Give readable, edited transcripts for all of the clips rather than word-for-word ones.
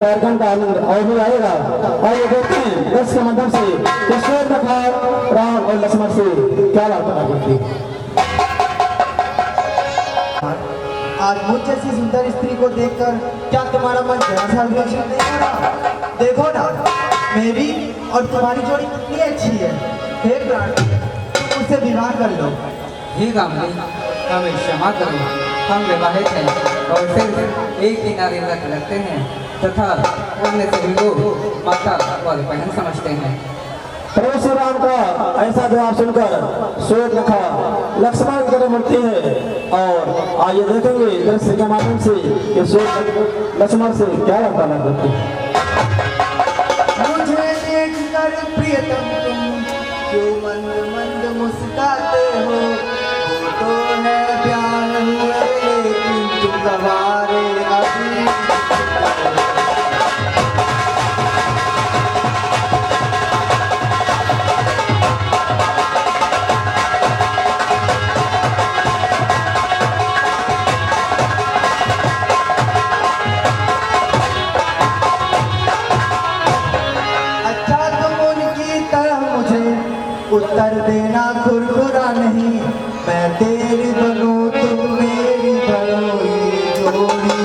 कार्यक्रम का आनंद और भी आएगा। आइए देखते हैं दस के माध्यम से कृष्ण कथा राम और लक्ष्मण से क्या वार्ता करती है। आज मुझ जैसी सुंदर स्त्री को देखकर क्या तुम्हारा मन जरा सा भी अच्छा नहीं हो रहा? देखो ना, मेरी और तुम्हारी जोड़ी कितनी अच्छी है। हे प्राण, तुम मुझसे विवाह कर लो। हे गामनी, हमें क्षमा करो, हम विवाहित हैं और सिर्फ एक ही नारी व्रत रखते हैं तथा अन्य सभी लोग माता और बहन समझते हैं। प्रभु श्री राम का ऐसा जवाब सुनकर श्वेत लिखा लक्ष्मण की तरह मुड़ती है और आइए देखेंगे दृश्य के माध्यम से कि श्वेत लक्ष्मण से क्या वार्तालाप करती है। मुझे देखकर प्रियतम तुम जो मंद मंद मुस्कुराते हो, वो तो है प्यार हुए लेकिन तुम गवारे अभी। उत्तर देना खुरखुरा नहीं, मैं तेरी बनूं तुम मेरी बनो, ये जोड़ी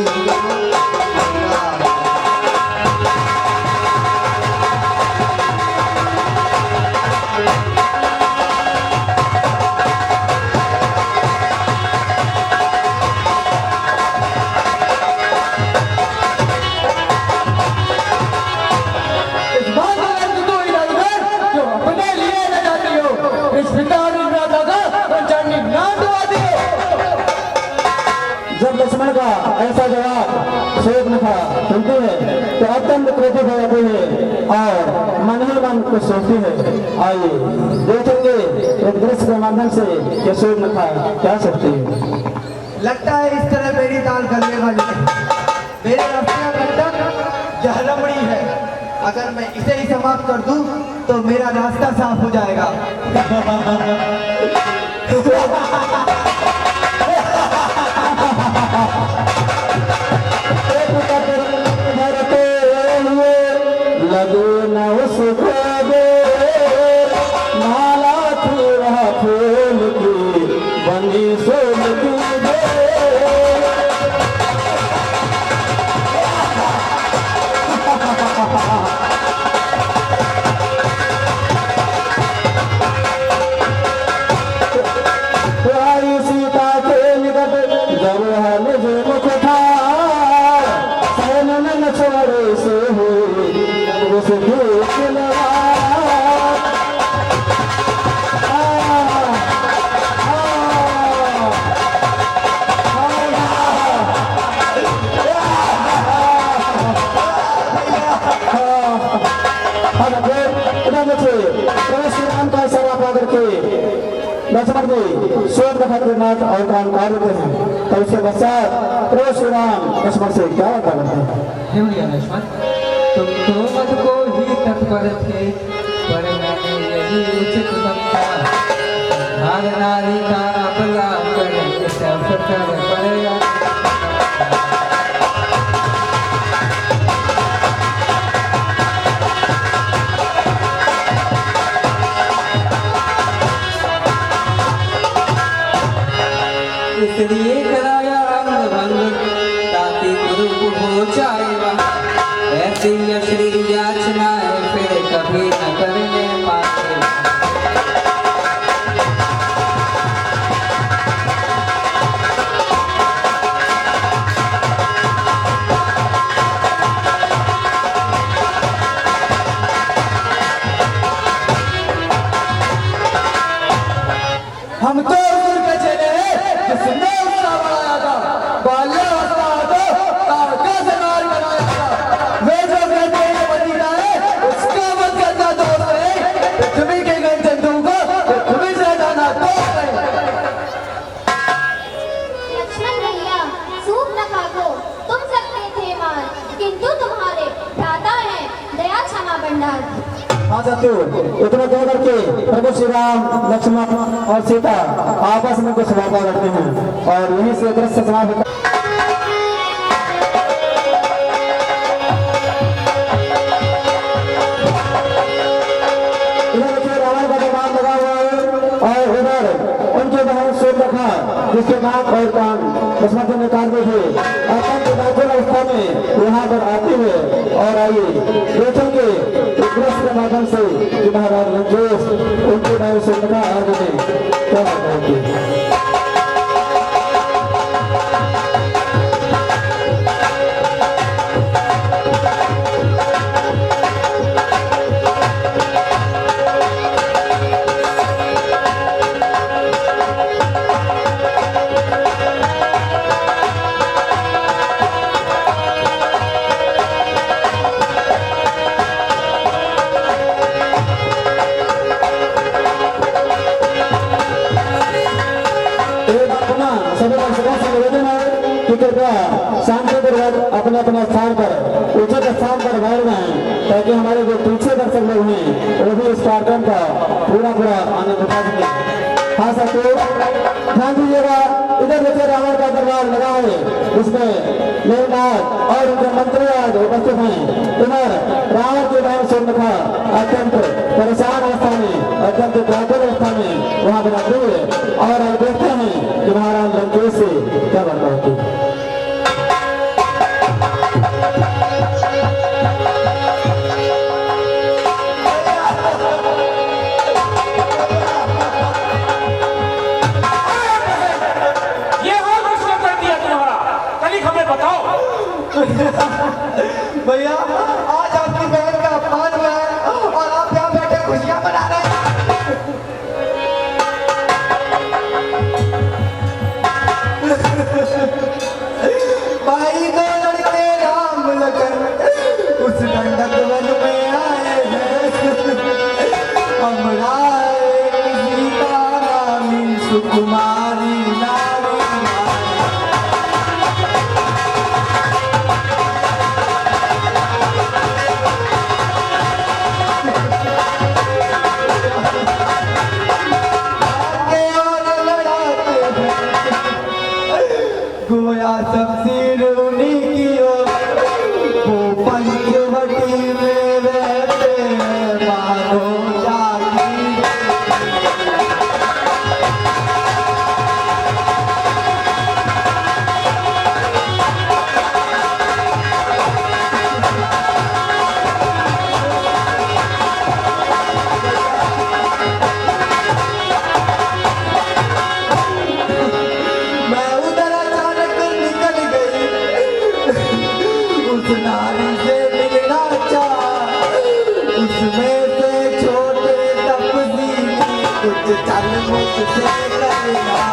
जब लक्ष्मण का ऐसा जवाब श्वेत लिखा सुनती है तो अत्यंत क्रोधित हो जाती है और मन ही मन को सोचती है। आइए देखेंगे एक दृश्य के माध्यम से कि श्वेत लिखा क्या सोचती है। लगता है इस तरह मेरी दाल गलने वाली है। मेरे रास्ते का कंटक जहरमणी है। अगर मैं इसे ही समाप्त कर दूं तो मेरा रास्ता साफ हो जाएगा। लक्ष्मण जी श्वेत का खतरनाक और काम कर देते हैं तो उसके पश्चात प्रभु श्री राम लक्ष्मण से क्या वार्ता करते हैं। हे भैया लक्ष्मण, तुम तो मत को ही तत्पर थे पर मैंने यही उचित समझा, हर नारी का अपना कर इस अवसर पर पड़ेगा। इसलिए कराया अंग भंग ताकि गुरु हो जाएगा, ऐसी अश्लील याचनाएं फिर कभी न करने पाए। हम तो हाँ जाते इतना कह करके प्रभु श्री राम लक्ष्मण और सीता आपस में कुछ वार्ता करते हैं और यहीं से दृश्य समाप्त होता है। जिसके नाक और कान बसमती ने काट थे अत्यंत व्याकुल अवस्था में यहाँ पर आते हुए और आइए देखेंगे दृश्य के माध्यम से कि महाराज लंकेश उनके नाम से लिखा आगे ने क्या बताएंगे। अपने अपने स्थान पर उचित स्थान पर बैठ गए ताकि हमारे जो पीछे दर्शक लोग हैं वो भी इस कार्यक्रम का पूरा आनंद उठा सके। हाँ साथियों ध्यान दीजिएगा, इधर देखिए रावण का दरबार लगा है, इसमें मेघनाथ और उनके मंत्री आज उपस्थित हैं। इधर रावण के नाम से लिखा अत्यंत परेशान अवस्था में अत्यंत व्याकुल अवस्था में वहाँ पर आते हुए और आज देखते हैं कि महाराज लंकेश से क्या बात होती है। भैया आज आपकी बहन का अपमान हुआ है और आप यहाँ बैठे खुशियां मना रहे हैं। भाई दो लड़के राम लगन उस दंडक वन में आए हैं, हमरा सीता रानी सुकुमारी नारी। गोया सब सिर उन्हीं की ओर, वो पंचवटी में रहते हैं मानो जागी। नारी से मिलना चाह, उसमें से छोटे तपसी कुछ चल मुझसे करना।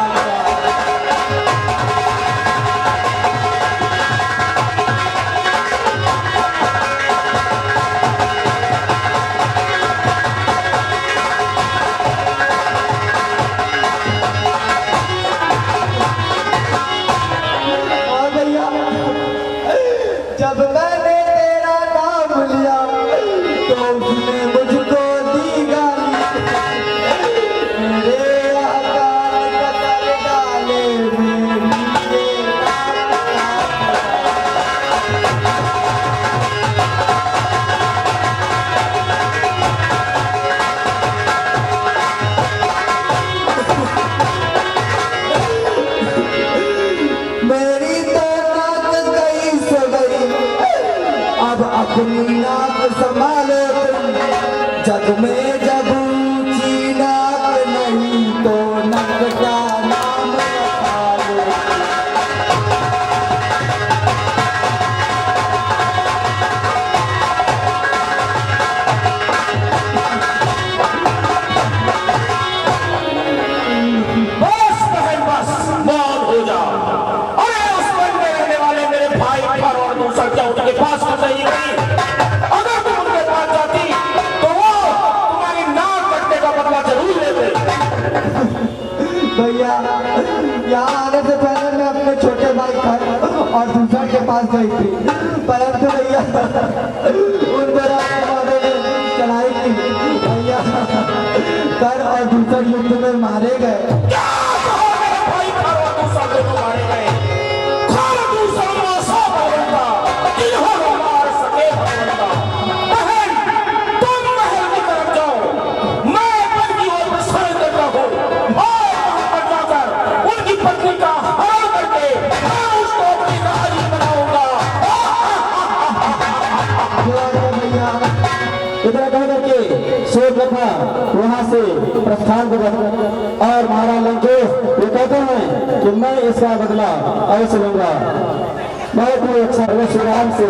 जब मैंने तेरा नाम लिया तो उसने मुझको दी गाली, मेरे आकाश कतर डाले मेरी मेरी तो नाक गई सो गई, अब अपनी नाक संभालो तुम, जग में जब ऊंची नाक नहीं तो नक का नाम रखा लो। बस बहन बस मौन हो जा। अरे उस वन में रहने वाले मेरे भाई और दूसरा क्या उनके पास नहीं गई। अगर तुम उनके पास जाती तो वो तुम्हारी नाक कटने का बदला जरूर लेते। भैया यहाँ आने से पहले मैं अपने छोटे भाई कर और दूसरा के पास गई थी, परंतु भैया उन पर चढ़ाई की भैया कर और दूसरा युद्ध में मारे गए। क्या कहो मेरे भाई और दूसरा दोनों मारे गए। खान दूसरा मासा बनता इन्हों मार सके बनता। बहन तुम महल की तरफ जाओ, मैं अपन की ओर प्रसार करता हूँ और वहां पर जाकर उनकी पत्नी इतना कह करके सूर्यप्रभा वहां से प्रस्थान कर और महाराज लंकेश ये कहते हैं कि मैं इसका बदला अवश्य लूंगा। बहुत ही अच्छा श्री राम से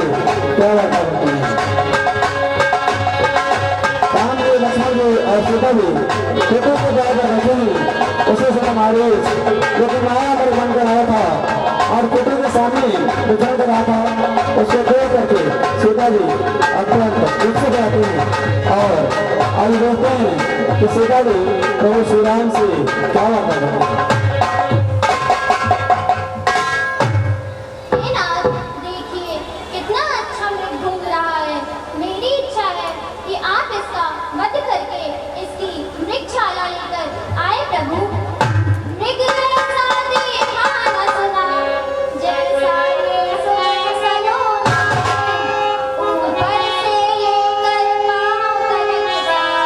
क्या वार्ता करते हैं। राम जी लक्ष्मण जी और सीता जी खेतों को जाकर बैठे हैं उसी समय मारीच जो कि माया पर बनकर आया था और कुटी के सामने गुजर कर रहा था उसको देख करके सीता जी अत्यंत उत्सुक रहती हैं और अभी देखते हैं कि सीता जी प्रभु श्री राम से क्या कर रहे हैं। देखिए कितना अच्छा मृग घूम रहा है। मेरी इच्छा है कि आप इसका वध करके इसकी मृगशाला लेकर आए प्रभु। मृग जैसा देखा न सुना, जैसा ये सुना सलोना, ऊपर से लेकर पाँव तक सारा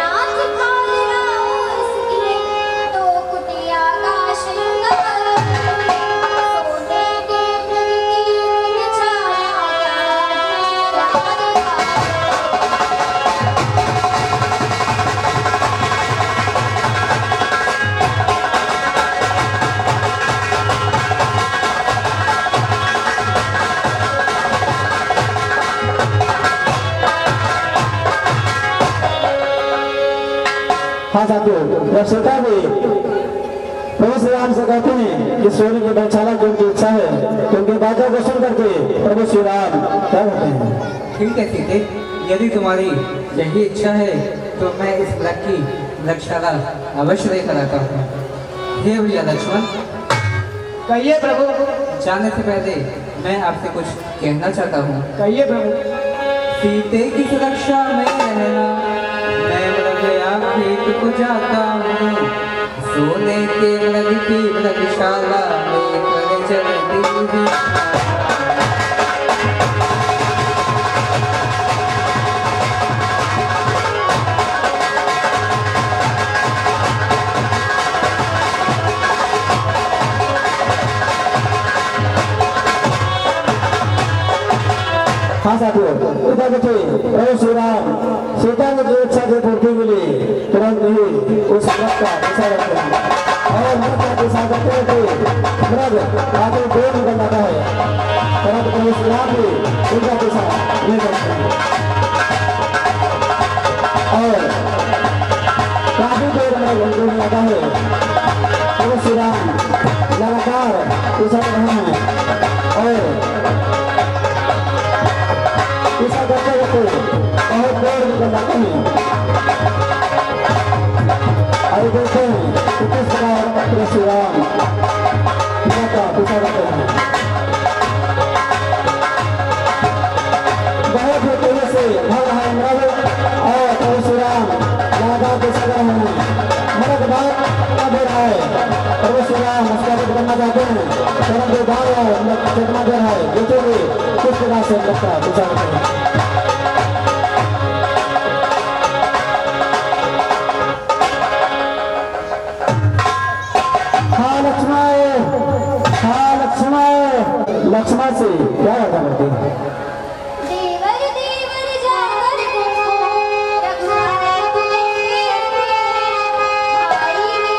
नाच खाया उसकी तो कुटिया का श्रृंगार, सोने के मृग की छाया हाँ साथियों, जब सीता जी प्रभु श्री राम से कहते हैं कि सोने की गौशाला की उनकी इच्छा है तो उनकी बातों को सुन करके प्रभु श्री राम क्या कहते हैं। ठीक है सीते, यदि तुम्हारी यही इच्छा है तो मैं इस मृग की मृगशाला अवश्य लेकर आता हूँ। हे भैया लक्ष्मण, कहिए प्रभु। जाने से पहले मैं आपसे कुछ कहना चाहता हूँ। कहिए प्रभु। सीते की सुरक्षा में रहना, मैं मृग या खेत को जाता हूँ, सोने के मृग की मृगशाला लेकर चलती हूँ। हाँ साथियों, इधर देखिए प्रभु श्री राम सीता जी की इच्छा की पूर्ति के लिए तुरंत ही उस मृग का पीछा करते हैं और मृग का पीछा करते हुए मृग आगे दूर निकल जाता है, परंतु प्रभु श्री राम भी उनका पीछा नहीं करते हैं और काफी देर मृग उनको जाता है। प्रभु श्री राम लगातार पीछा कर रहे हैं और ऐसा करते करते बहुत देर निकल जाते हैं और देखते हैं कि किस प्रकार प्रभु श्री राम पिता का पीछा करते हैं। बहुत ही तेजी से भाग रहा है मृग और प्रभु श्री राम लगातार पीछा कर रहे हैं। मृग भाग का दे रहा है, प्रभु श्री राम उसका वध करना चाहते हैं परंतु भाग रहा है, चकमा दे रहा है। देखेंगे किस प्रकार से मृग का पीछा करते हैं। लक्ष्मण से क्या करता करते हैं। देवर देवर जाकर तुमको रखवारे तुम्हें भाई ने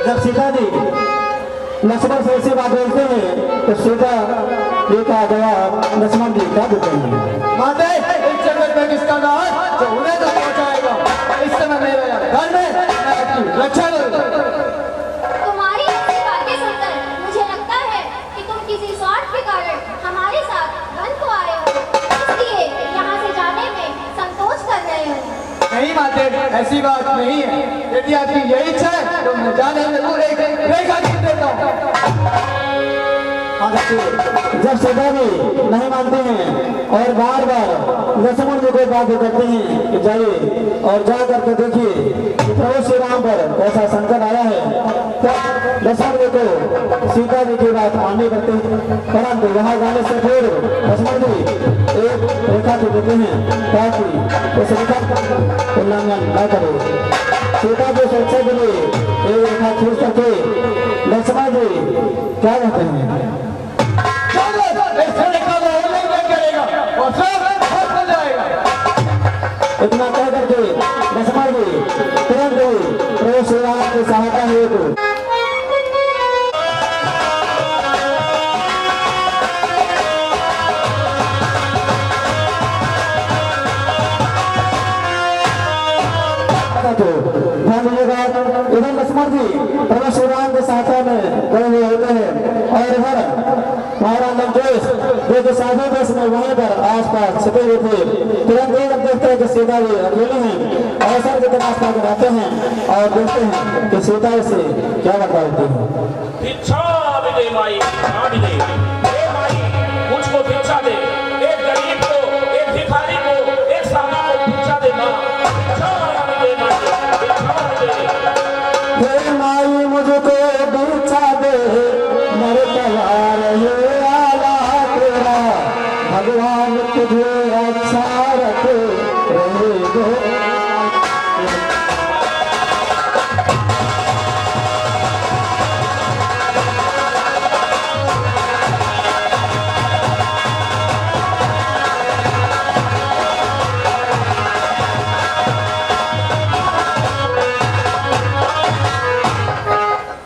जब सीता जी लक्ष्मण से ऐसी बात बोलते हैं तो सीता ये कहा गया लक्ष्मण जी क्या देते हैं। माते इस जगत में किसका नाम जो उन्हें तक पहुंचाएगा। इस समय मेरे घर में मैं आपकी रक्षा करूंगा। तुम्हारी ऐसी बातें सुनकर मुझे लगता है कि तुम किसी स्वार्थ के कारण हमारे साथ वन को आए हो, इसलिए यहाँ से जाने में संकोच कर रहे हो। नहीं माते, ऐसी बात नहीं है। यदि आपकी यही इच्छा है तो मैं जाने में पूरे रेखा खींच देता हूँ। जब सीता जी नहीं मानते हैं और बार बार लक्ष्मण जी को बात करते हैं कि जाइए और जा करके देखिए कि प्रभु श्री राम पर ऐसा संकट आया है, तब लक्ष्मण जी को सीता जी की बात माननी पड़ती है। परंतु वहां जाने से फिर लक्ष्मण जी एक रेखा को देते हैं ताकि उस रेखा का उल्लंघन न करे। सीता जी सुरक्षा के लिए एक रेखा खींच करके लक्ष्मण जी क्या कहते हैं, इतना कह करके लक्ष्मण जी तुरंत ही प्रभु श्री राम की सहायता हेतु इधर लक्ष्मण जी प्रभु श्री राम के सहायता में गए हुए होते हैं और इधर महाराज लंकेश जो साधु देश में वहीं पर आसपास छिपे हुए थे। तुरंत ही जब देखते हैं कि सीता जी अकेले हैं, अवसर की तलाश करके आते हैं और देखते हैं कि सीता से क्या बता होती है। भिक्षा भी दे माई, भिक्षा भी दे। हे माई, मुझको भिक्षा दे। एक गरीब को, एक भिखारी को, एक साधु को भिक्षा दे माँ। भिक्षा भी दे माई, भिक्षा भी दे। हे माई मुझको भिक्षा दे, मर तवार ये आला तेरा, भगवान तुझे अच्छा रखे रहे दो।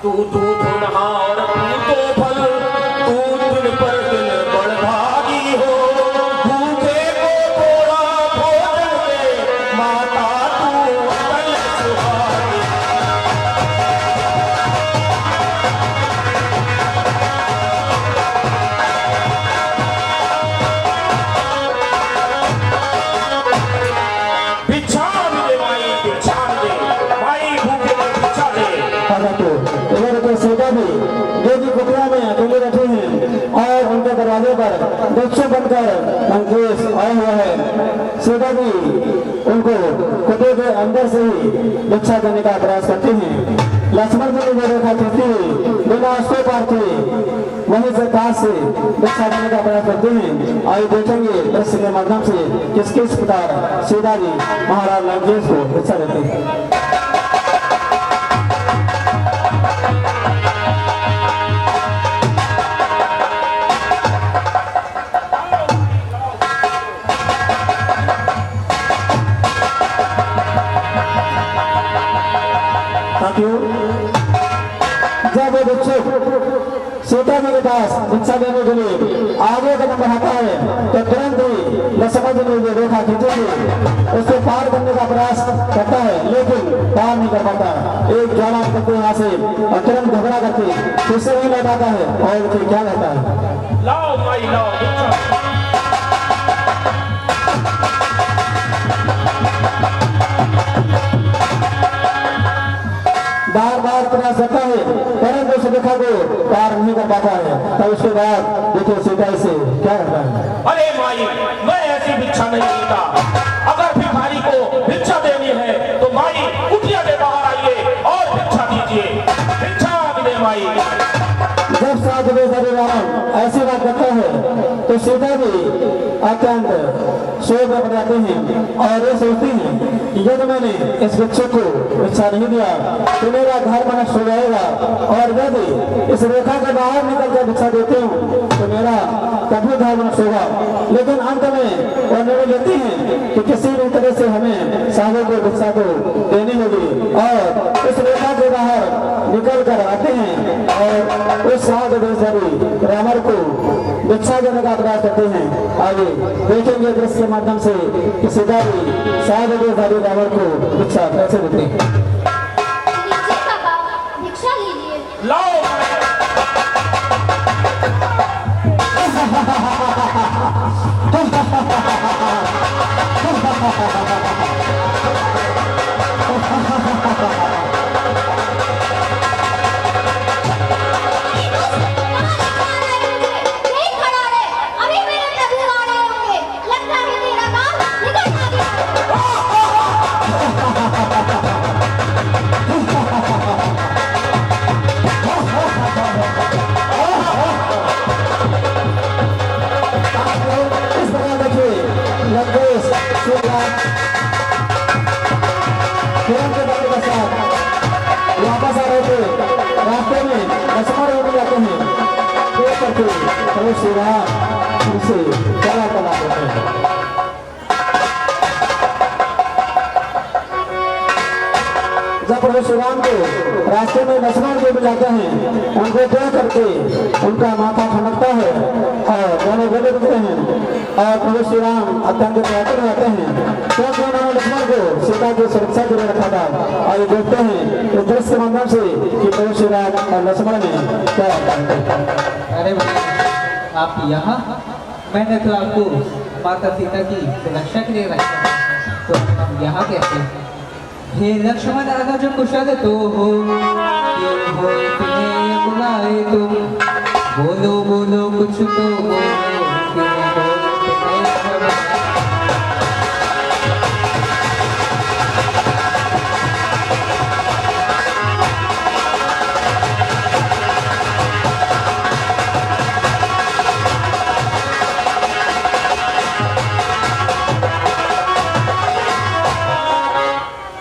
तू दूध नहा और तू तो फल, तू दिन पर दिन बढ़ भागी हो। भूखे को थोड़ा भोजन दे, माता तू अकल सुहागी। भिक्षा भी दे माई, भिक्षा भी दे। माई भूखे को भिक्षा दे। इधर तो सीता भी जो की कुटिया में अकेले बैठे हैं और उनके दरवाजे पर भिक्षु बनकर लंकेश आया हुआ है। सीता जी उनको कुटिया के अंदर से ही भिक्षा देने का प्रयास करते हैं। लक्ष्मण जी ने देखा करते हुए बिना उसके पार थे वहीं से पास से भिक्षा देने का प्रयास करते हैं। आइए देखेंगे दृश्य के माध्यम से किस किस प्रकार सीता जी महाराज लंकेश को भिक्षा देते हैं। जब वो भिक्षुक सीता जी के पास भिक्षा देने के लिए आगे कदम बढ़ाता है तो तुरंत ही लक्ष्मण जी ने जो रेखा खींचेगी उसको पार करने का प्रयास करता है, लेकिन पार नहीं कर पाता। एक ज्वाला करते यहाँ से और तुरंत घबरा करके फिर से वही लौटाता है और फिर क्या कहता है, लाओ माई लाओ भिक्षा। बार बार प्रयास करता है परंतु उस रेखा को पार नहीं कर पाता है। तब उसके बाद देखो सीता से क्या करता है, अरे माई, मैं ऐसी भिक्षा नहीं देता। अगर भिखारी को भिक्षा देनी है तो माई कुटिया से बाहर आइए और भिक्षा दीजिए। भिक्षा भी दे माई। जब साधु राम ऐसी बात करता है तो सीता भी अत्यंत शोक में पड़ जाते हैं और ये सोचती हैं कि यदि मैंने इस भिक्षुक को भिक्षा नहीं दिया तो मेरा घर नष्ट हो जाएगा, और यदि इस रेखा के बाहर निकल कर भिक्षा देती हूँ तो मेरा कभी घर नष्ट होगा। लेकिन अंत में वो निर्णय लेती हैं कि किसी भी तरह से हमें साधु को भिक्षा को देनी होगी और इस रेखा के बाहर निकल कर आते हैं और उस साध देशधारी रावण को भिक्षा देने का प्रयास करते हैं। आगे देखेंगे दृश्य के माध्यम से कि सीता जी साध देशधारी रावण को भिक्षा कैसे देते हैं। लीजिए बाबा, भिक्षा लीजिए। लाओ नहीं खड़ा रहे, अभी मेरे प्रभु आ रहे होंगे। लगता है तेरा काम निकल गया। इस प्रकार देखिए लंकेश शिवराज किरण के बल के साथ वापस आ रहे थे। रास्ते में लक्ष्मण रोड जाते हैं, देख करके प्रभु श्री राम उनसे चला चला देते हैं। जब प्रभु श्री राम को रास्ते में लक्ष्मण जी मिलाते हैं, उनको देख करके उनका माथा ठनकता है और दोनों गले दिखते हैं और प्रभु श्री राम अत्यंत व्याकुल रहते हैं क्योंकि उन्होंने लक्ष्मण को सीता की सुरक्षा के लिए रखा था। और ये देखते हैं इस दृश्य के माध्यम से कि प्रभु श्री राम और लक्ष्मण ने क्या अरे भैया आप यहाँ, मैंने तो आपको माता सीता की सुरक्षा के लिए रखा था, तो हम यहाँ कैसे? हे लक्ष्मण अगर जो कुशल तो हो, क्यों हो तुम्हें बुलाए तुम, बोलो बोलो कुछ तो बोलो, क्यों हो तुम्हें बुलाए?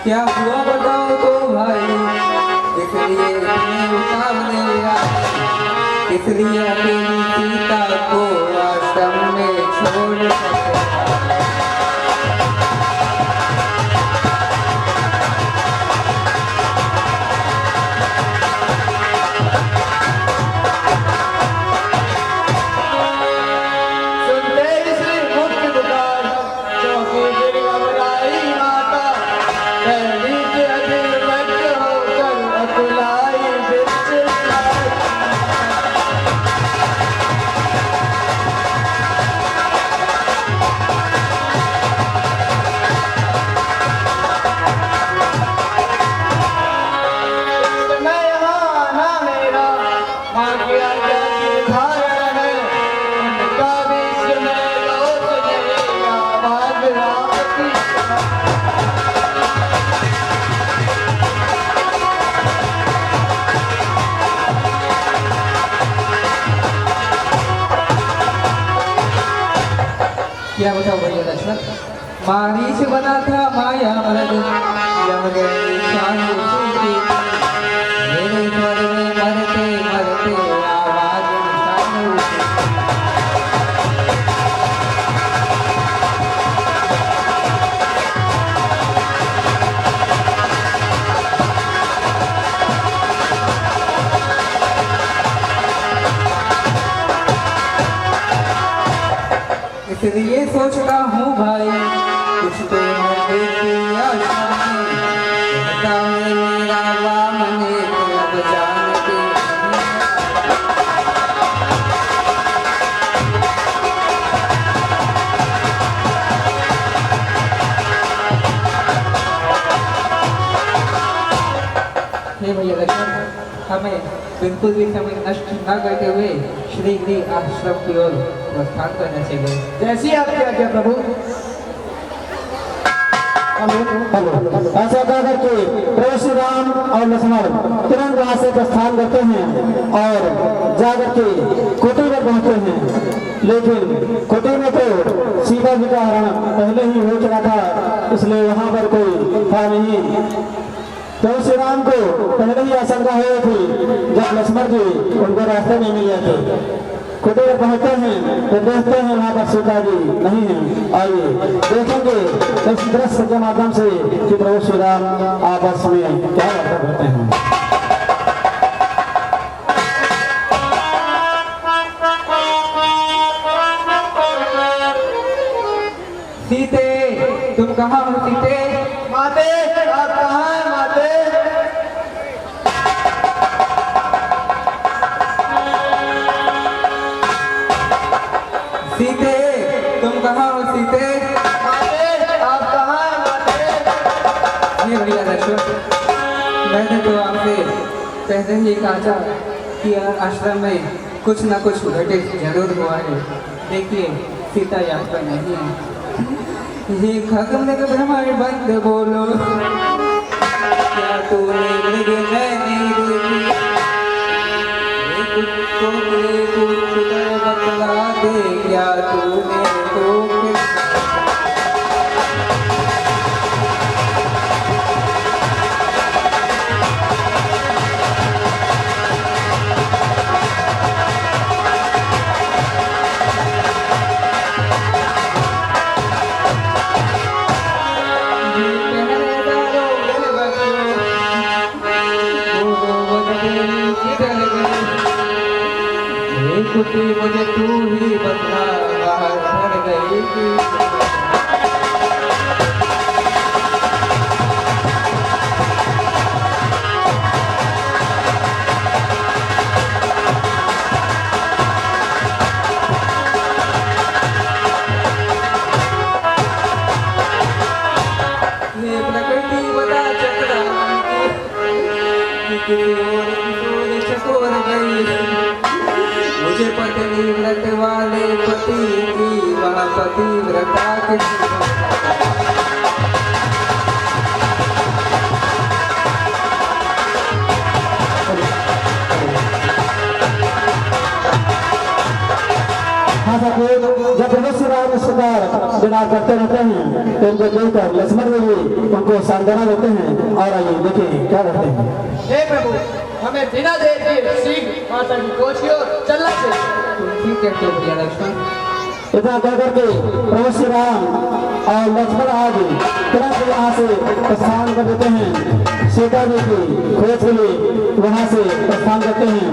क्या हुआ बताओ तो भाई, इसलिए इतने उतावले आए, इसलिए अकेली सीता को आश्रम में छोड़ सके। सुनते ही श्री मुक्त पुकार, चौकी गिर घबराई माता, पहली के अधीर लग होकर अकुलाई बिच लाई। मैं यहाँ आना मेरा माँ की आज्ञा की धारण है, उनका विश्व में लोच नहीं आवाज राम की। क्या बताओ भैया लक्ष्मण, मारीच बना था माया मरद, यमगनी शान उसी की, मेरे स्वर में मरते मरते आवाज निशान उसी की। इसलिए सोचता हूँ भाई, कुछ तो होने की आशा है, कहता है मेरा वामन अब जानते हे भैया लक्ष्मण, हमें बिल्कुल भी समय नष्ट न करते हुए श्री गृह आश्रम की ओर प्रस्थान करना चाहिए। जैसी आपकी आज्ञा प्रभु। हेलो ऐसा कह करके प्रभु श्री राम और लक्ष्मण तुरंत वहां से प्रस्थान करते हैं और जाकर के कुटीर में पहुंचते हैं। लेकिन कुटीर में तो सीता जी का हरण पहले ही हो चुका था, इसलिए वहां पर कोई था नहीं। तो श्री राम को पहले ही आशंका हो रही थी जब लक्ष्मण जी उनको रास्ते में मिले थे। कुटीर पहुंचते हैं तो देखते हैं वहां पर सीता जी नहीं है। आइए देखेंगे इस दृश्य के माध्यम से कि प्रभु श्री राम आपस में क्या बातें करते हैं। सीते तुम कहाँ हो सीते? माते आप कहाँ हैं माते? सीते तुम कहाँ हो सीते? माते आप कहाँ हैं माते? ये भैया लक्ष्मण, मैंने तो आपसे पहले ही कहा था कि आश्रम में कुछ ना कुछ घटित जरूर हुआ है। देखिए सीता यहाँ पर नहीं है। ये खत्म भ्रमण बंद बोलो, क्या तूने मृग मैंने देखी? ये कुत्तों के कुछ बतला दे, क्या तूने तो कुटी मुझे तू ही बता, बाहर भर गई थी। ये प्रकृति बता चक्रांति, किसी और चकोर गई। मुझे पत्नी व्रत वाले पति की, वह पति व्रता के हाँ साथियों, जब प्रभु श्री राम इस प्रकार विनाश करते रहते हैं तो उनको देखकर लक्ष्मण जी भी उनको सांत्वना देते हैं। और आइए देखिए क्या करते हैं। हे प्रभु, हमें बिना देर के शीघ्र माता की खोज की ओर चलना चाहिए। तुम ठीक कहते हो भैया लक्ष्मण। इतना कह करके प्रभु श्री राम और लक्ष्मण आदि तुरंत यहाँ से प्रस्थान कर देते हैं। सीता जी की खोज के लिए वहाँ से प्रस्थान करते हैं।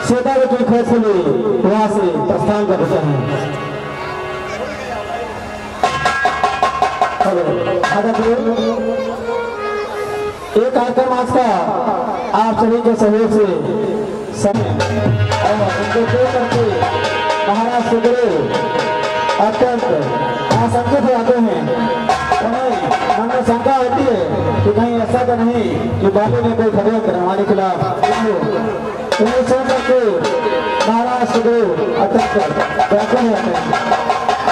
सीता जी की खोज के लिए वहाँ से प्रस्थान कर देते हैं। एक कार्यक्रम आज का आप सभी के सहयोग से समय और उनको देख करके महाराज सुग्रीव अत्यंत आशंकित हो जाते हैं। उन्हें मन में शंका होती है कि कहीं ऐसा तो नहीं कि बाली ने कोई षड्यंत्र हमारे खिलाफ। उन्हें सोच करके महाराज सुग्रीव अत्यंत व्याकुल हो जाते हैं।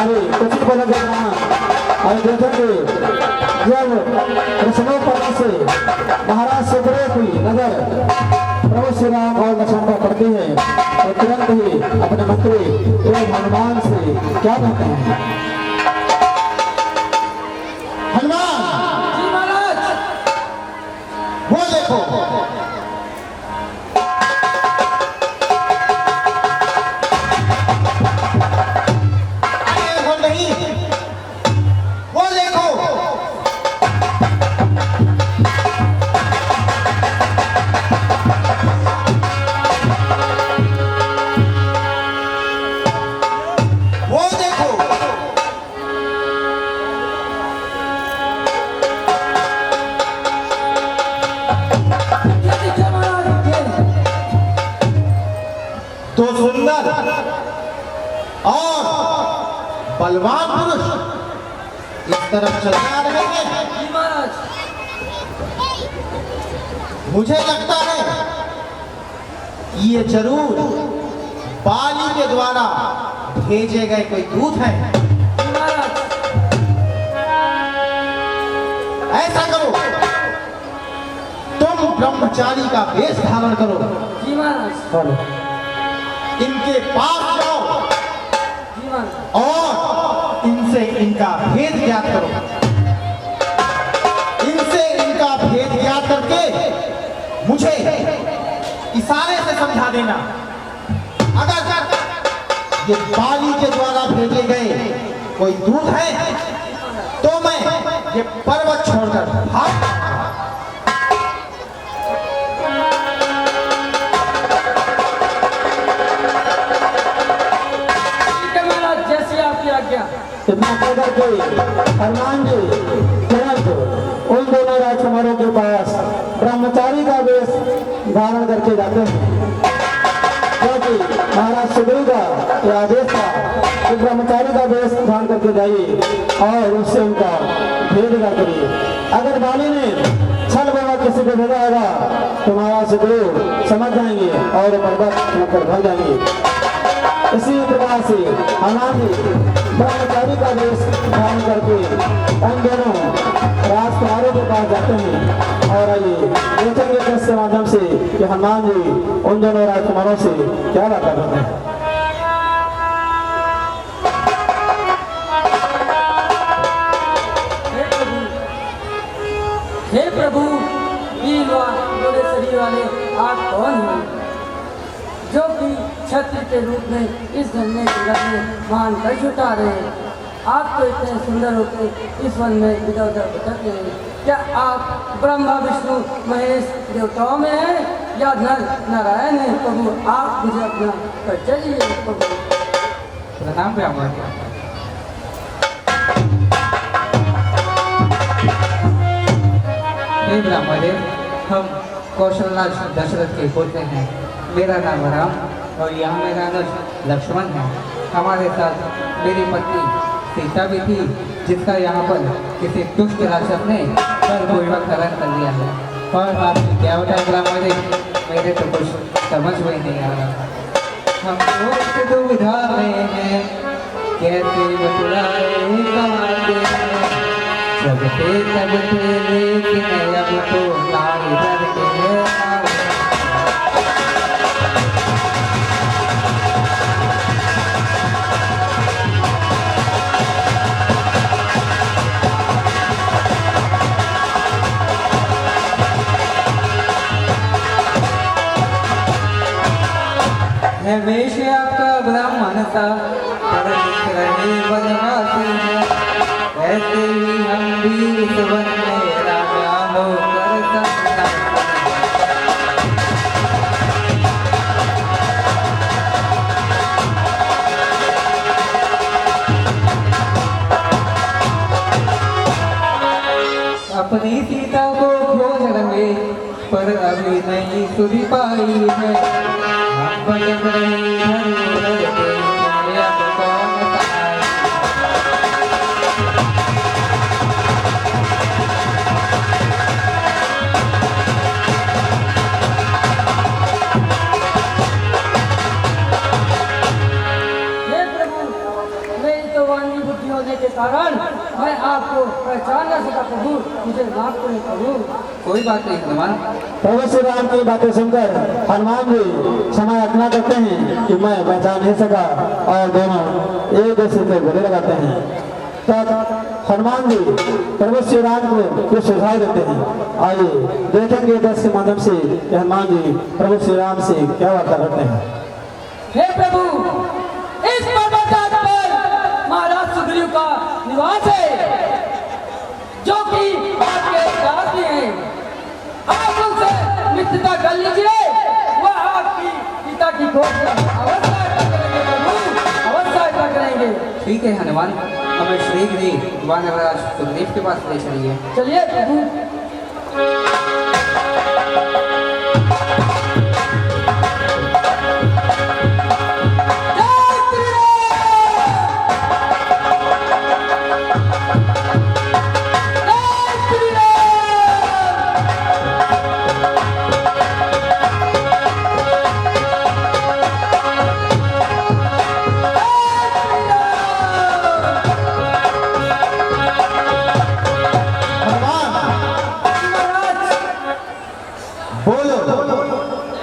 अरे कुछ ही पलों के दौरान और देखेंगे जब कृष्णों पर से महाराज सुग्रीव की नजर प्रभु श्री राम और लक्ष्मण पर पड़ती है तो तुरंत ही अपने मंत्री एवं हनुमान से क्या कहते हैं। हनुमान जी महाराज। वो देखो, अरे वो नहीं, वो देखो, वो देखो, तो सुंदर और बलवान पुरुष इस तरफ चलते आ रहे हैं। जी महाराज। मुझे लगता है ये जरूर बाली के द्वारा भेजे गए कोई दूत हैं। जी महाराज। ऐसा करो, तुम ब्रह्मचारी का वेश धारण करो, जी महाराज। इनके पास जाओ जी महाराज। और इनसे इनका भेद ज्ञात करो। इनसे इनका भेद ज्ञात करके मुझे इशारे से समझा देना। अगर ये बाली के द्वारा भेजे गए कोई दूत है तो मैं ये पर्वत छोड़कर भाग। भाई हनुमान जी तुरंत उन दोनों राजकुमारों के पास ब्रह्मचारी का वेश धारण करके जाते हैं, क्योंकि महाराज सुग्रीव का यह आदेश था कि ब्रह्मचारी का वेश धारण करके जाइए और उससे उनका भेद न करिए। अगर बाली ने छल बाबा किसी को भेजा होगा तो महाराज सुग्रीव समझ जाएंगे और पर्वत होकर भाग जाएंगे। इसी प्रकार से हनुमान जी ब्रह्मचारी का वेश धारण करके उन दोनों राजकुमारों के पास जाते हैं और आइए देखेंगे दृश्य के माध्यम से कि हनुमान जी उन दोनों राजकुमारों से क्या बात कर रहे हैं। हे प्रभु, वीरवान बड़े शरीर वाले आप कौन हैं जो कि छत्र के रूप में इस धन्य जगत में महान कष्ट उठा रहे हैं? आप तो इतने सुंदर होकर इस वन में इधर उधर भटकते हैं। क्या आप ब्रह्मा विष्णु महेश देवताओं में हैं या नर नारायण हैं? प्रभु आप मुझे अपना परिचय दीजिए। प्रभु प्रणाम ब्राह्मण। हे ब्राह्मण, हम कौशलराज दशरथ के पुत्र हैं। मेरा नाम राम और यहाँ मेरा अनुज लक्ष्मण है। हमारे साथ मेरी पत्नी सीता भी थी, जिसका यहाँ पर किसी दुष्ट राक्षस ने बलपूर्वक हरण कर लिया है। और आपने क्या बताया ब्राह्मण, मेरे तो कुछ समझ में नहीं आ रहा। हम लोग दुविधा में हैं, कैसे बतलाए कमाते हैं। जब थे लेकिन अब तो नारी दर के हैं। वेश आपका ब्राह्मण था, पढ़ लिख रहे बनवासी हैं। ऐसे ही हम भी इस वन में राजा होकर सकता। अपनी सीता को खोज रहे पर अभी नहीं सुध पाई है। बजब रही के कारण मैं आपको पहचान न सका। प्रभु मुझे माफ करें प्रभु। कोई बात नहीं हनुमान। प्रभु श्री राम की बातें सुनकर हनुमान जी क्षमा याचना करते हैं कि मैं पहचान नहीं सका और दोनों एक दूसरे से गले लगाते हैं। तब हनुमान जी प्रभु श्री राम को कुछ सुझाव देते हैं। आइए देखेंगे दस के माध्यम से कि हनुमान जी प्रभु श्री राम से क्या वार्ता करते हैं। हे प्रभु, इस पर्वत पर महाराज सुग्रीव का निवास है, जो कि आपके दास भी हैं। आप उनसे मित्रता कर लीजिए, वह आपकी पिता की गोद में अवश्य करेंगे प्रभु, अवश्य करेंगे। ठीक है हनुमान, हमें शीघ्र वानरराज सुग्रीव के पास ले चलिए। चलिए प्रभु।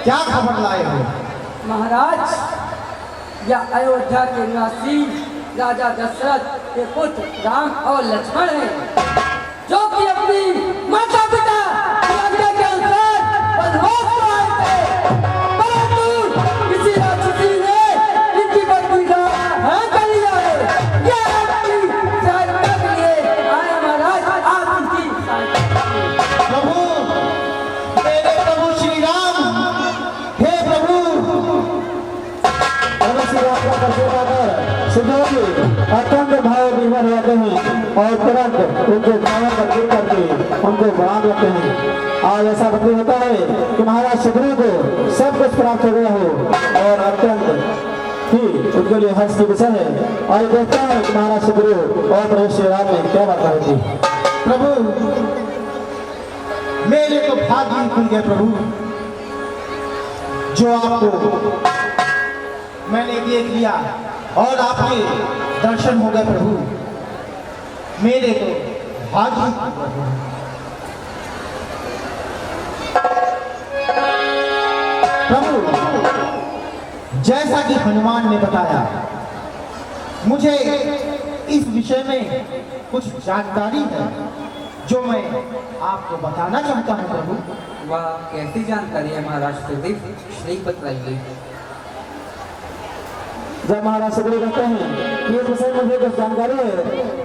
क्या खबर लाए हो? महाराज, यह अयोध्या के निवासी राजा दशरथ के पुत्र राम और लक्ष्मण हैं, जो कि अपनी माता पिता की आज्ञा के अनुसार वनवास में आए थे, परंतु किसी राक्षसी ने इनकी पत्नी का हरण कर लिया है। यह आपकी सहायता के लिए आए महाराज, आप इनकी सहायता करिए। प्रभु, मेरे प्रभु श्री राम, हे प्रभु, प्रभु श्री राम का परिचय पाकर सुबह अत्यंत भाव विभोर होते हैं और तुरंत उनके गाँव पर गिर करके उनको बांध लेते हैं। आज ऐसा प्रतीत होता है कि महाराज सुग्रीव को सब कुछ प्राप्त हो गया हो और अत्यंत ही उनके लिए हर्ष की विषय है। और देखते हैं कि महाराज सुग्रीव और प्रभु श्री राम में क्या बात होती। प्रभु मेरे तो भाग्य ही खुल गए प्रभु, जो आपको मैंने देख लिया और आपके दर्शन हो गए प्रभु। मेरे तो भाग्य ही खुल गए प्रभु। जैसा कि हनुमान ने बताया, मुझे इस विषय में कुछ जानकारी है जो मैं आपको बताना चाहता हूँ प्रभु। वह कैसी जानकारी है महाराज सुग्रीव, श्री बताइए। जब महाराज सुग्रीव कहते हैं कि इस विषय में मुझे कुछ जानकारी है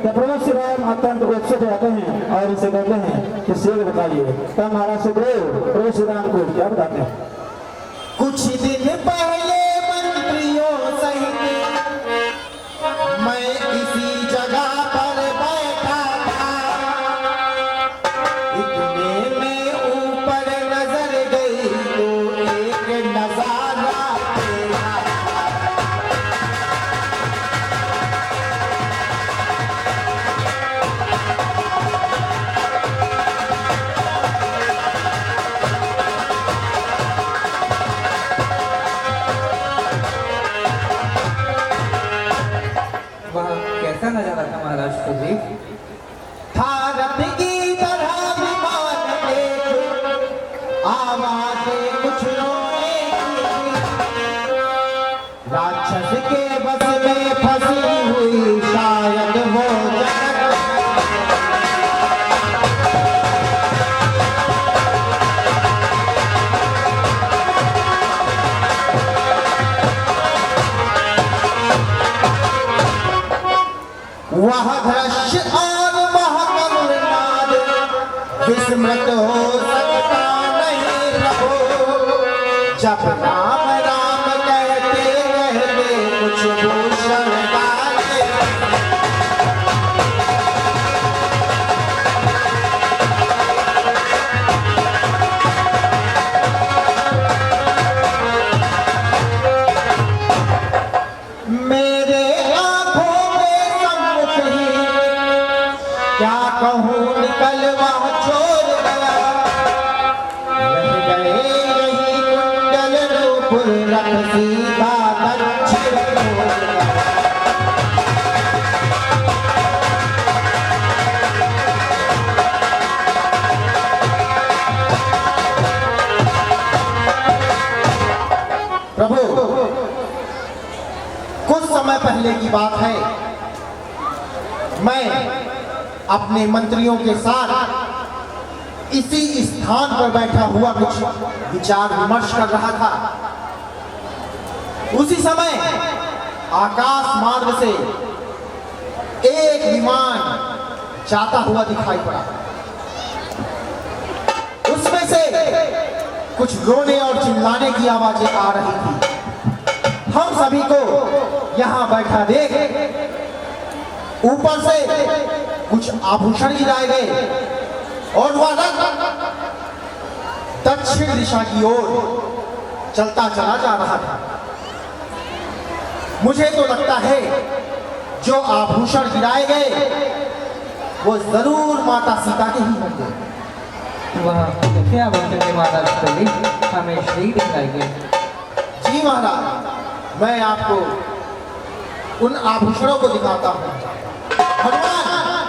तो प्रभु श्री राम अत्यंत उत्सुक हो जाते हैं और इसे कहते हैं कि शीघ्र बताइए। तब महाराज सुग्रीव प्रभु श्री राम को क्या बताते हैं। कुछ दिन पहले मंत्रियों सहित मैं इसी जगह पर बैठा था, इतने में ऊपर नजर गई तो एक नजारा तेरा। वह कैसा नजारा था महाराज सुग्रीव। था रथ की तरह विमान एक, आवाजें कुछ रोने की, राक्षस के बस में फंसी हुई शायद वो जगत। वह दृश्य और वह करुणाद विस्मृत हो सकता नहीं रहो, जब राम राम कहते रहते कुछ भूषण डाले। मेरे आंखों में सम्मुख ही क्या कहूँ निकल वह छोड़ गया, रह गए यही कुंडल नूपुर रख सीधा दक्षिण मोड़ गया। प्रभु कुछ समय पहले की बात है, मैं अपने मंत्रियों के साथ इसी स्थान पर बैठा हुआ कुछ विचार विमर्श कर रहा था। उसी समय आकाश मार्ग से एक विमान जाता हुआ दिखाई पड़ा। उसमें से कुछ रोने और चिल्लाने की आवाजें आ रही थी। हम सभी को यहाँ बैठा देख ऊपर से कुछ आभूषण गिराए गए और वह रथ दक्षिण दिशा की ओर चलता चला जा रहा था। मुझे तो लगता है जो आभूषण गिराए गए वो जरूर माता सीता के ही होंगे। वह क्या बोलते हैं महाराज सुग्रीव, हमें श्री दिखाइए। जी महाराज, मैं आपको उन आभूषणों को दिखाता हूँ। हनुमान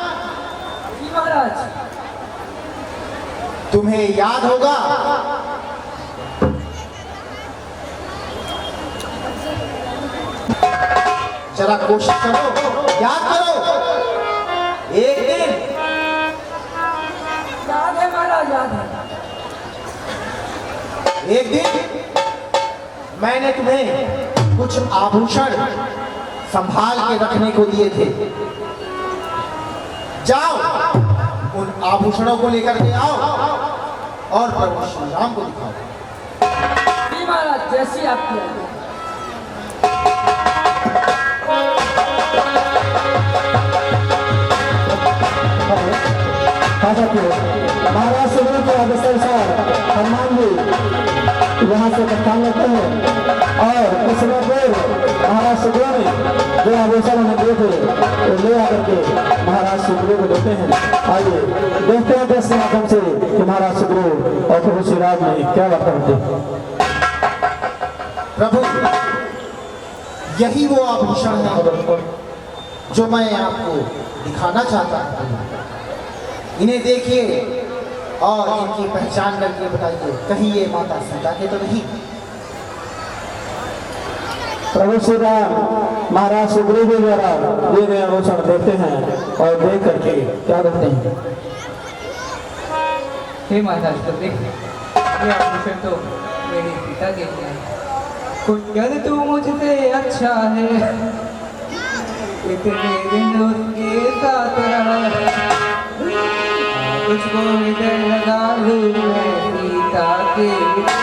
जी महाराज। तुम्हें याद होगा जरा कोशिश करो, याद करो। एक दिन याद है महाराज, याद है। एक दिन मैंने तुम्हें कुछ आभूषण संभाल के रखने को दिए थे। जाओ उन आभूषणों को लेकर के आओ और प्रभु श्री राम को दिखाओ। जी महाराज, जैसी आपकी आज्ञा। खासा किए महाराज सुग्रीव के आदेश अनुसार हनुमान जी यहाँ से प्रस्थान लेते हैं और कुछ समय फिर महाराज सुग्रीव ने जो आभूषण उन्हें दिए थे वो ले आकर के महाराज सुग्रीव को देते हैं। आइए देखते हैं देश के माध्यम से कि महाराज सुग्रीव और प्रभु श्री राम ने क्या बात करते हैं। प्रभु, यही वो आभूषण है जो मैं आपको दिखाना चाहता हूँ। इन्हें देखिए और इनकी पहचान करके बताइए, कहीं ये माता सीता के तो नहीं। प्रभु श्री राम महाराज सुग्रीव जी द्वारा दिए गए आभूषण देखते हैं और देख करके क्या कहते हैं। हे महाराज तो देख, ये आभूषण तो मेरी पिता के लिए है। कुंडल तू मुझसे अच्छा है, इतने दिन उसके साथ रहा, तुझको इधर लगा लूं मैं सीता के लिए।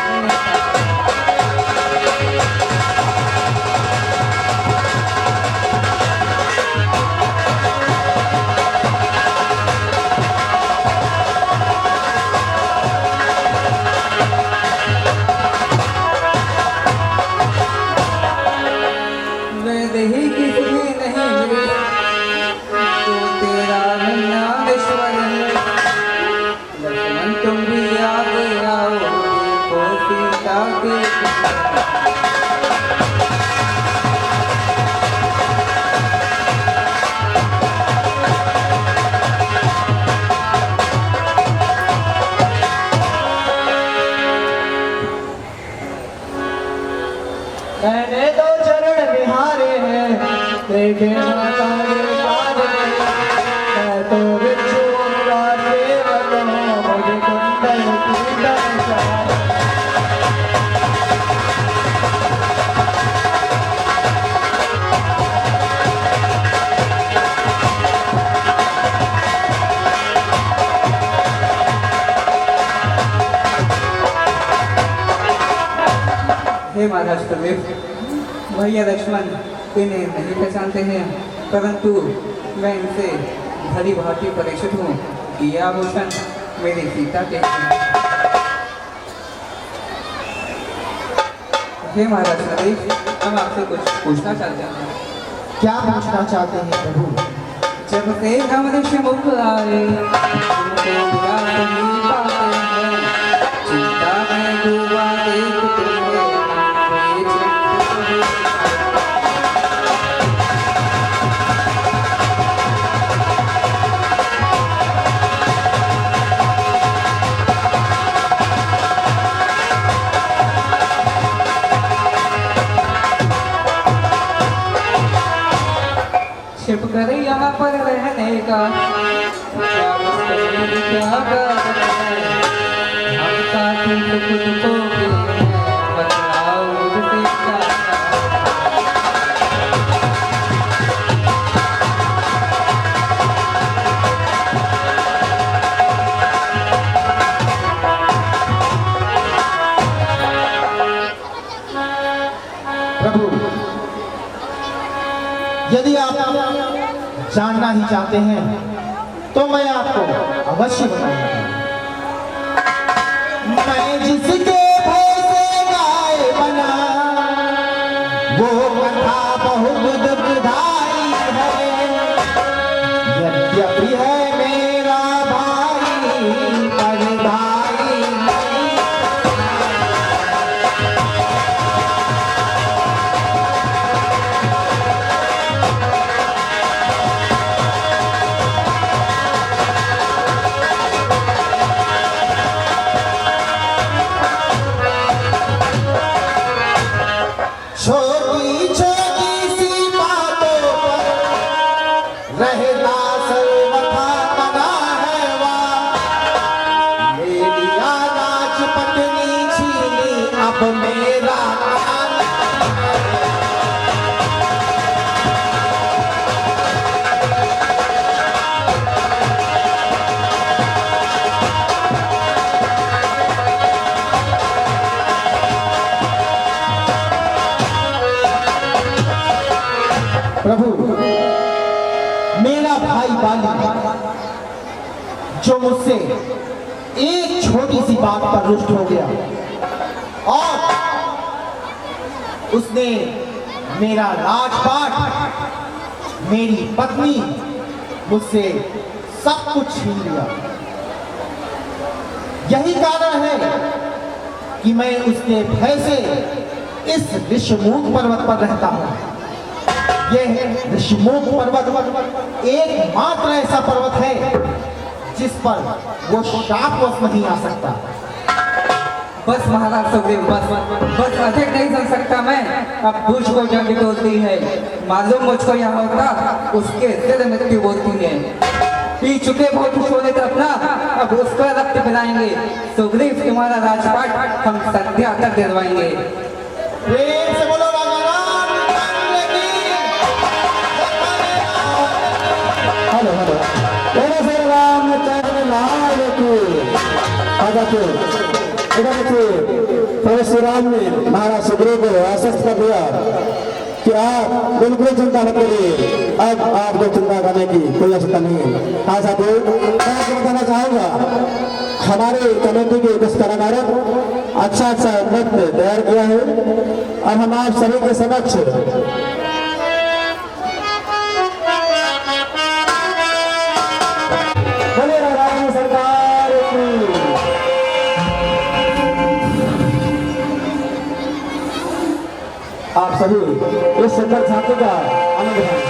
मैंने तो चरण निहारे हैं, देखे माता रे काज में। मैं तो बिच्छू का सेवक हूँ, मुझे कुंडल की दर्शन। हे महाराज सुग्रीव, भैया लक्ष्मण इन्हें नहीं पहचानते हैं, परंतु मैं इनसे भली भांति परिचित हूँ कि यह आभूषण मेरी सीता के हैं। हे महाराज सुग्रीव, हम आपसे कुछ पूछना चाहते हैं। क्या पूछना चाहते हैं प्रभु? जब से हम ऋषि मुख आए, तुमको बुरा नहीं पाते हैं, चिंता में डूबा देखते हैं। छिप कर यहाँ पर रहने का क्या हम साथी तो खुद को भी बतलाओ मुझसे क्या। प्रभु, यदि आप जानना ही चाहते हैं तो मैं आपको अवश्य बताऊंगा। मैं जिसके भय से गाय बना, वो कथा बहुत दुखदाई है। यद्यपि है मेरा भाई, पर भाई नहीं। छोटी छोटी सी बातों पर रहता सर्वथा मना है वाह। मेरी नाच पत्नी छीनी अब मेरा प्रभु, मेरा भाई बाली जो मुझसे एक छोटी सी बात पर रुष्ट हो गया और उसने मेरा राजपाट, मेरी पत्नी, मुझसे सब कुछ छीन लिया। यही कारण है कि मैं उसके भय से इस ऋषमुख पर्वत पर रहता हूं। यह ऋषमुख पर्वत एकमात्र ऐसा पर्वत है जिस पर वो शापवश नहीं आ सकता। बस महाराज सुग्रीव, बस अधिक नहीं सुन सकता मैं। अब बुझ को जंग बोलती है, मालूम मुझको यहाँ होता उसके सिर मृत्यु बोलती है। पी चुके बहुत कुछ होने तो अपना, अब उसका रक्त पिलाएंगे। सुग्रीव तुम्हारा राजपाट हम सत्या तक दिलवाएंगे। प्रेम से बोलो राजा राम की। हेलो हेलो बोलो श्री राम चरण लाल की। आजा के इधर देखिए, प्रभु श्री राम ने महाराज सुग्रीव को आश्वस्त कर दिया कि आप बिल्कुल चिंता मत करिए, अब आपको चिंता करने की कोई आवश्यकता नहीं है। हाँ साथियों, मैं आपको बताना चाहूंगा, हमारे कमेटी के कुछ कलाकारों अच्छा नृत्य तैयार किया है और हम आप सभी के समक्ष बोले राम सरकार की। आप सभी इस सुंदर झांकी का आनंद उठाएं।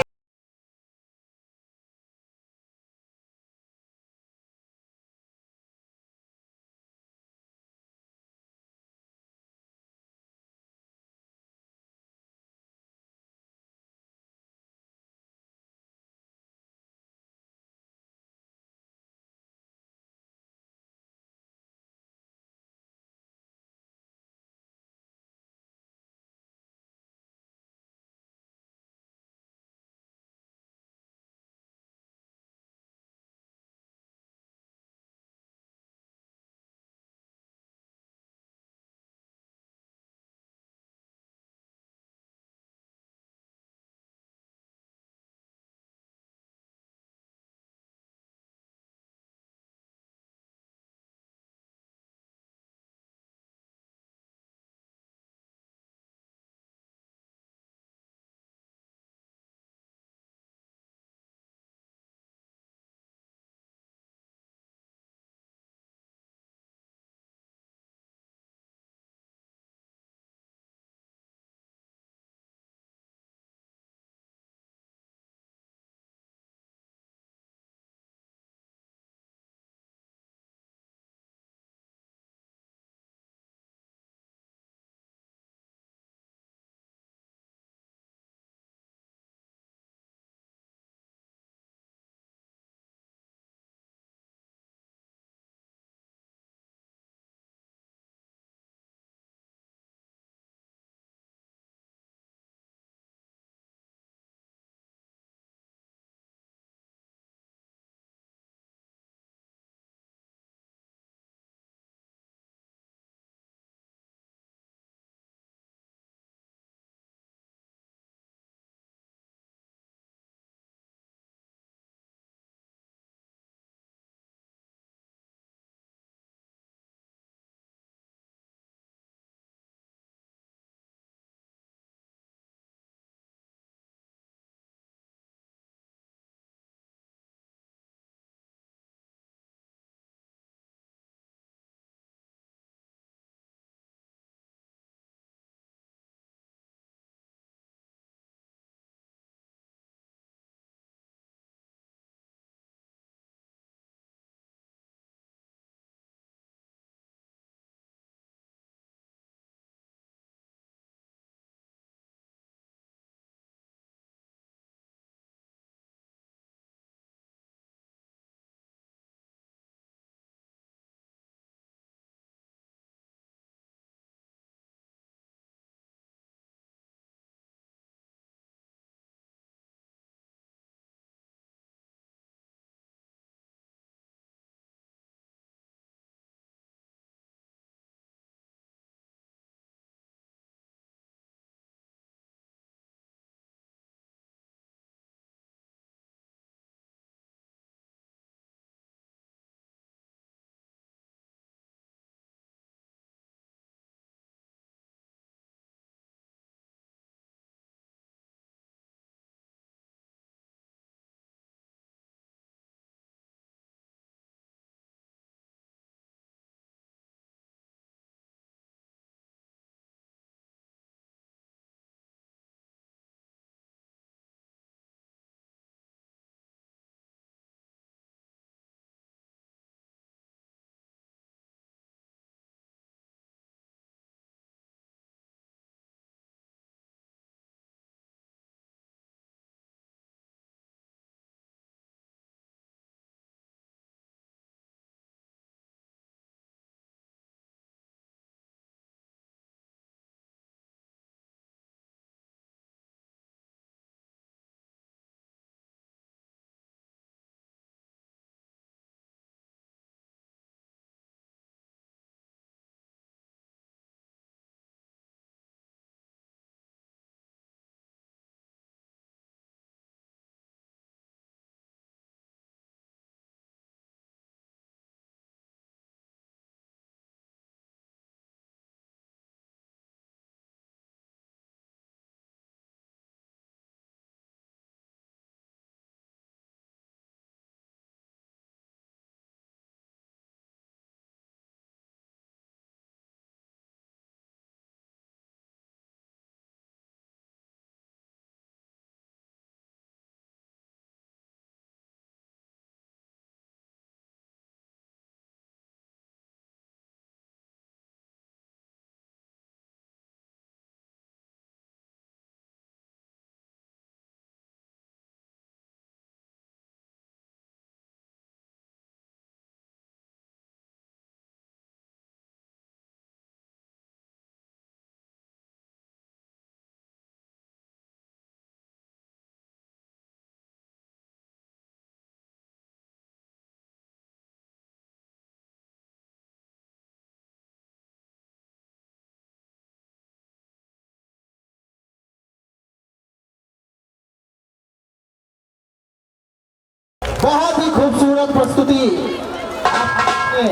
में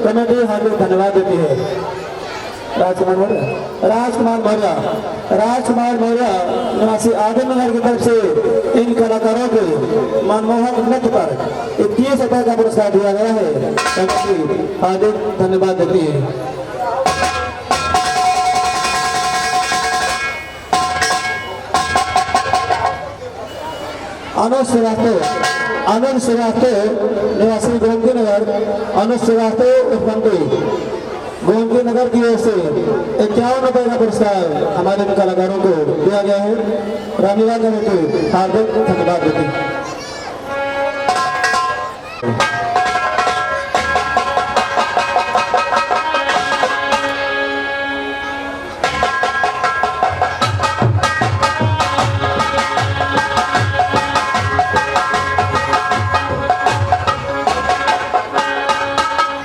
कमेटी हार्दिक धन्यवाद देती है। राजकुमार मौर्य निवासी आदम नगर की तरफ से इन कलाकारों को मनमोहक नृत्य पर 21,000 का पुरस्कार दिया गया है। कमेटी हार्दिक धन्यवाद देती है। आनंद श्रीवास्तव निवासी गोमती नगर, गोमती नगर की ओर से 51 रुपए का पुरस्कार हमारे कलाकारों को दिया गया है। रानीवाल कमेटी हार्दिक धन्यवाद देती है।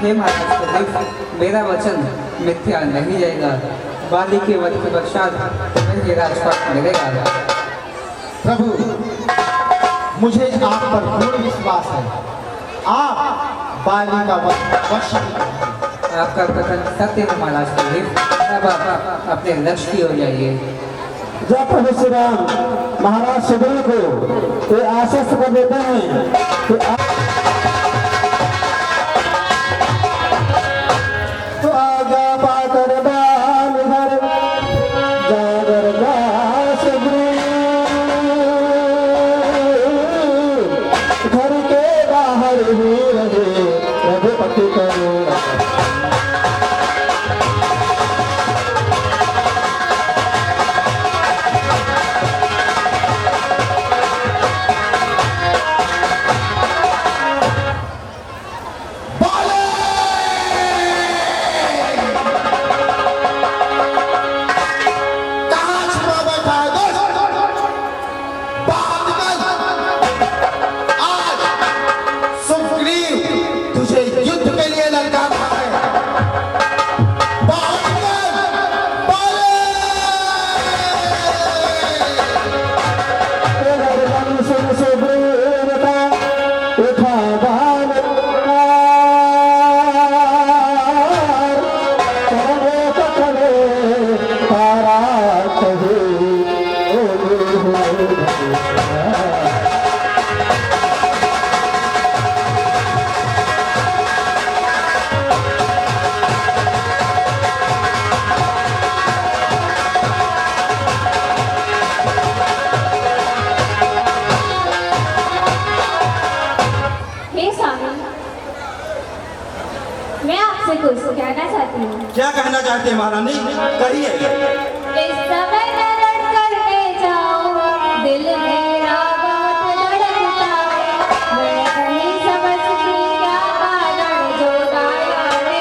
हे महाराज प्रदीप, मेरा वचन मिथ्या नहीं जाएगा। बाली के वध के पश्चात तुम्हें ये राजपाट मिलेगा। प्रभु, मुझे आप पर पूर्ण विश्वास है। आप बाली का वश आपका कथन सत्य है महाराज प्रदीप। अब आप अपने लक्ष्य की ओर जाइए। जब प्रभु श्री राम महाराज सुग्रीव को ये आश्वस्त कर देते हैं कि आज्ञा पाकर बाल घर जागर दास घर के बाहर ही रहे रघुपति करुणा। मैं आपसे कुछ कहना चाहती हूँ। क्या कहना चाहते हैं महारानी, कहिए। इस समय न रण करने जाऊं, दिल मेरा बहुत धड़कता है। मैं नहीं समझती क्या कारण जो गाया है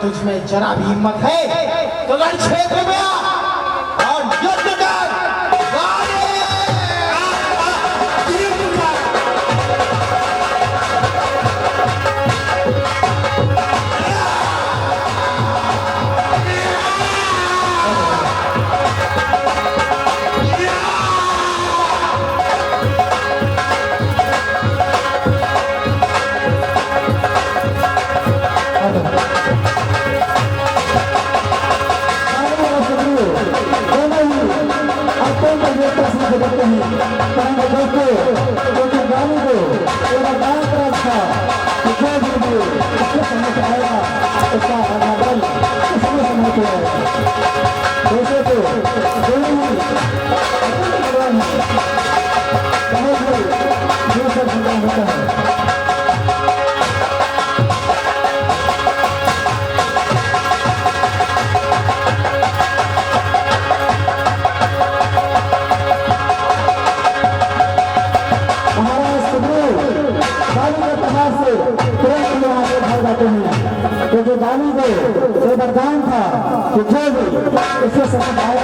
तुझमें जरा भी हिम्मत है तो रण क्षेत्र में आ और युद्ध कर। क्योंकि बाली को ये वरदान था कि जो भी इससे समझ आएगा